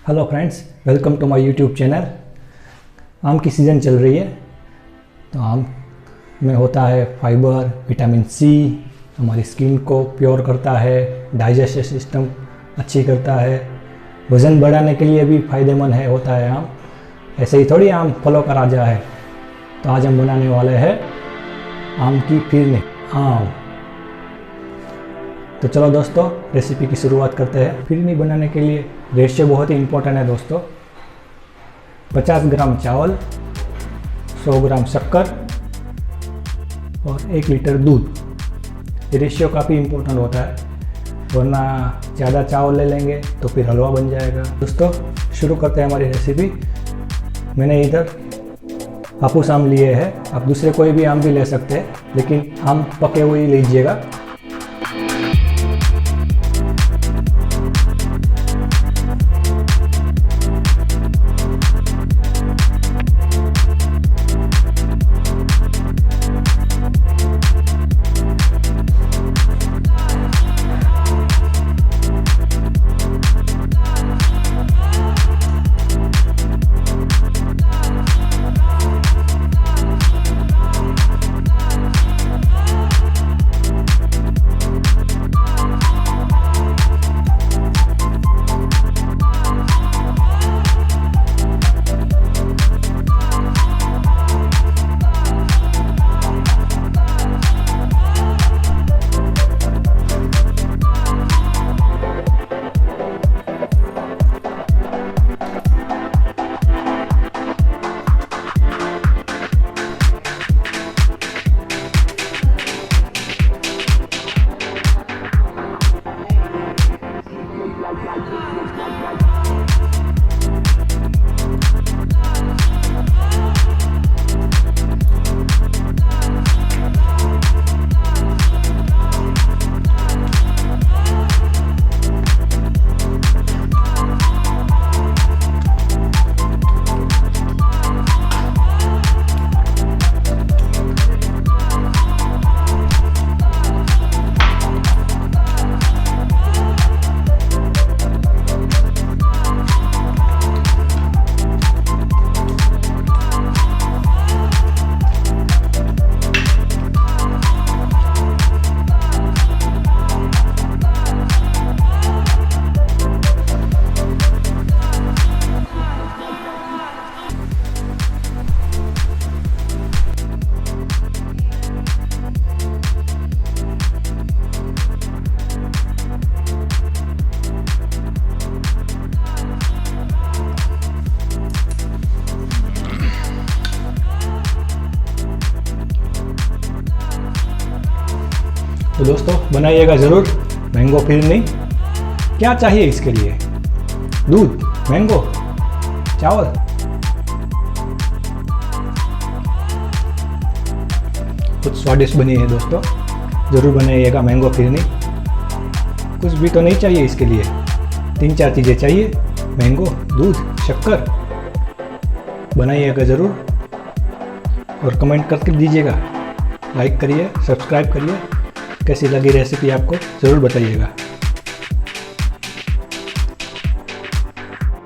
Hello friends, welcome to my YouTube channel. आम की season चल रही है तो आम में होता है फाइबर, विटामिन सी, हमारी स्किन को प्योर करता है, डाइजेस्टिव सिस्टम अच्छी करता है, वज़न बढ़ाने के लिए भी फ़ायदेमंद है होता है आम। ऐसे ही थोड़ी आम फलों का राजा है। तो आज हम बनाने वाले हैं आम की फिरनी आम। तो चलो दोस्तों, रेसिपी की शुरुआत करते हैं। फिरनी बनाने के लिए रेशियो बहुत ही इम्पोर्टेंट है दोस्तों। 50 ग्राम चावल, 100 ग्राम शक्कर और 1 लीटर दूध। ये रेशियो काफ़ी इम्पोर्टेंट होता है, वरना ज़्यादा चावल ले लेंगे तो फिर हलवा बन जाएगा। दोस्तों शुरू करते हैं हमारी रेसिपी। मैंने इधर हापुस आम लिए हैं, आप दूसरे कोई भी आम भी ले सकते हैं, लेकिन आम पके हुए ही लीजिएगा। तो दोस्तों बनाइएगा ज़रूर मैंगो फिरनी। क्या चाहिए इसके लिए? दूध, मैंगो, चावल। कुछ स्वादिष्ट बनी है दोस्तों, ज़रूर बनाइएगा मैंगो फिरनी। कुछ भी तो नहीं चाहिए इसके लिए, 3-4 चीज़ें चाहिए, मैंगो, दूध, शक्कर। बनाइएगा ज़रूर और कमेंट करके दीजिएगा, लाइक करिए, सब्सक्राइब करिए। कैसी लगी रेसिपी आपको ज़रूर बताइएगा।